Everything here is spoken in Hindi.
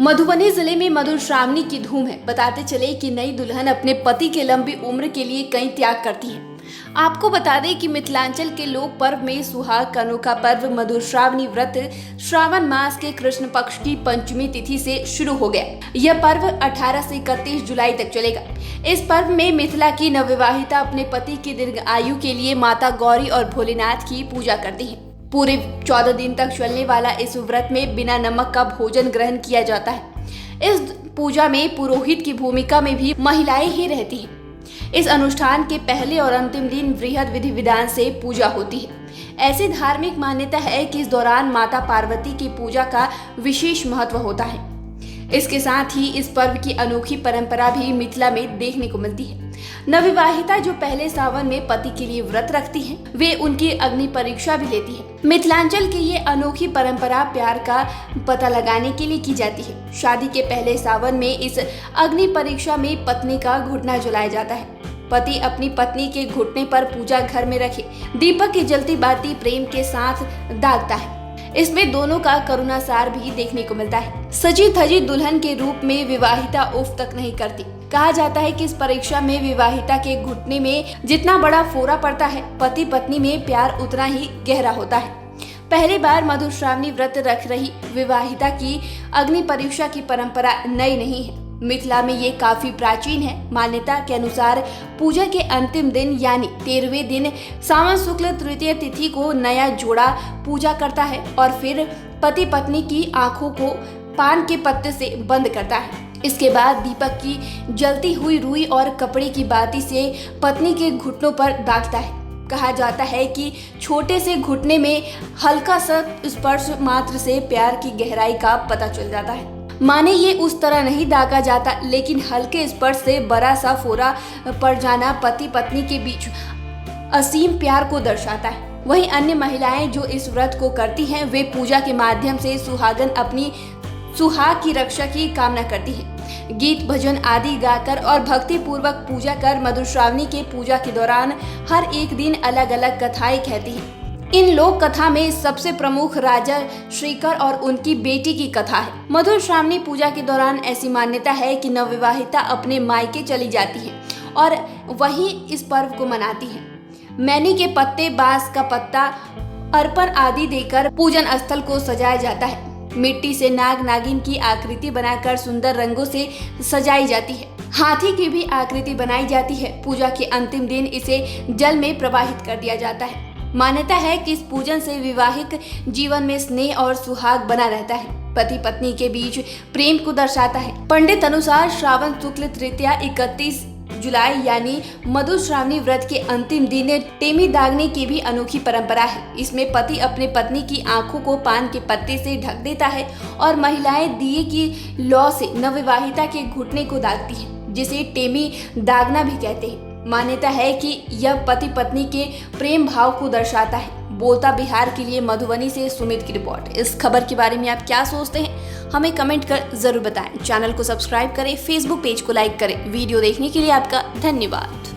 मधुबनी जिले में मधुश्रावणी की धूम है। बताते चले कि नई दुल्हन अपने पति के लंबी उम्र के लिए कई त्याग करती है। आपको बता दें कि मिथिलांचल के लोक पर्व में सुहाग का अनोखा पर्व मधुश्रावणी व्रत श्रावण मास के कृष्ण पक्ष की पंचमी तिथि से शुरू हो गया। यह पर्व 18 से 31 जुलाई तक चलेगा। इस पर्व में मिथिला की नवविवाहिता अपने पति की दीर्घ आयु के लिए माता गौरी और भोलेनाथ की पूजा करती है। पूरे 14 दिन तक चलने वाला इस व्रत में बिना नमक का भोजन ग्रहण किया जाता है। इस पूजा में पुरोहित की भूमिका में भी महिलाएं ही रहती हैं। इस अनुष्ठान के पहले और अंतिम दिन वृहद विधि विधान से पूजा होती है। ऐसी धार्मिक मान्यता है कि इस दौरान माता पार्वती की पूजा का विशेष महत्व होता है। इसके साथ ही इस पर्व की अनोखी परंपरा भी मिथिला में देखने को मिलती है। नवविवाहिता जो पहले सावन में पति के लिए व्रत रखती हैं, वे उनकी अग्नि परीक्षा भी लेती है। मिथिलांचल की ये अनोखी परंपरा प्यार का पता लगाने के लिए की जाती है। शादी के पहले सावन में इस अग्नि परीक्षा में पत्नी का घुटना जलाया जाता है। पति अपनी पत्नी के घुटने पर पूजा घर में रखे दीपक की जलती बाती प्रेम के साथ दागता है। इसमें दोनों का करुणासार भी देखने को मिलता है। सजी धजी दुल्हन के रूप में विवाहिता उफ तक नहीं करती। कहा जाता है कि इस परीक्षा में विवाहिता के घुटने में जितना बड़ा फोड़ा पड़ता है, पति पत्नी में प्यार उतना ही गहरा होता है। पहली बार मधुश्रावणी व्रत रख रही विवाहिता की अग्नि परीक्षा की परंपरा नई नहीं है। मिथिला में ये काफी प्राचीन है। मान्यता के अनुसार पूजा के अंतिम दिन यानी 13वें दिन सावन शुक्ल तृतीय तिथि को नया जोड़ा पूजा करता है और फिर पति पत्नी की आंखों को पान के पत्ते से बंद करता है। इसके बाद दीपक की जलती हुई रुई और कपड़े की बाती से पत्नी के घुटनों पर दागता है। कहा जाता है कि छोटे से घुटने में हल्का सा स्पर्श मात्र से प्यार की गहराई का पता चल जाता है। माने ये उस तरह नहीं दागा जाता, लेकिन हल्के स्पर्श से बड़ा सा फोड़ा पड़ जाना पति पत्नी के बीच असीम प्यार को दर्शाता है। वहीं अन्य महिलाएं जो इस व्रत को करती हैं, वे पूजा के माध्यम से सुहागन अपनी सुहाग की रक्षा की कामना करती हैं। गीत भजन आदि गाकर और भक्ति पूर्वक पूजा कर मधुश्रावणी के पूजा के दौरान हर एक दिन अलग अलग कथाएं कहती हैं। इन लोक कथा में सबसे प्रमुख राजा श्रीकर और उनकी बेटी की कथा है। मधुश्रावणी पूजा के दौरान ऐसी मान्यता है कि नवविवाहिता अपने मायके चली जाती है और वहीं इस पर्व को मनाती है। मैनी के पत्ते, बांस का पत्ता, अर्पण आदि देकर पूजन स्थल को सजाया जाता है। मिट्टी से नाग नागिन की आकृति बनाकर सुंदर रंगों से सजाई जाती है। हाथी की भी आकृति बनाई जाती है। पूजा के अंतिम दिन इसे जल में प्रवाहित कर दिया जाता है। मान्यता है कि इस पूजन से वैवाहिक जीवन में स्नेह और सुहाग बना रहता है। पति पत्नी के बीच प्रेम को दर्शाता है। पंडित अनुसार श्रावण शुक्ल तृतीया 31 जुलाई यानी मधुश्रावणी व्रत के अंतिम दिन टेमी दागने की भी अनोखी परंपरा है। इसमें पति अपने पत्नी की आंखों को पान के पत्ते से ढक देता है और महिलाएं दिए की लौ से नवविवाहिता के घुटने को दागती हैं, जिसे टेमी दागना भी कहते हैं। मान्यता है कि यह पति पत्नी के प्रेम भाव को दर्शाता है। बोलता बिहार के लिए मधुबनी से सुमित की रिपोर्ट। इस खबर के बारे में आप क्या सोचते हैं, हमें कमेंट कर जरूर बताएं। चैनल को सब्सक्राइब करें, फेसबुक पेज को लाइक करें। वीडियो देखने के लिए आपका धन्यवाद।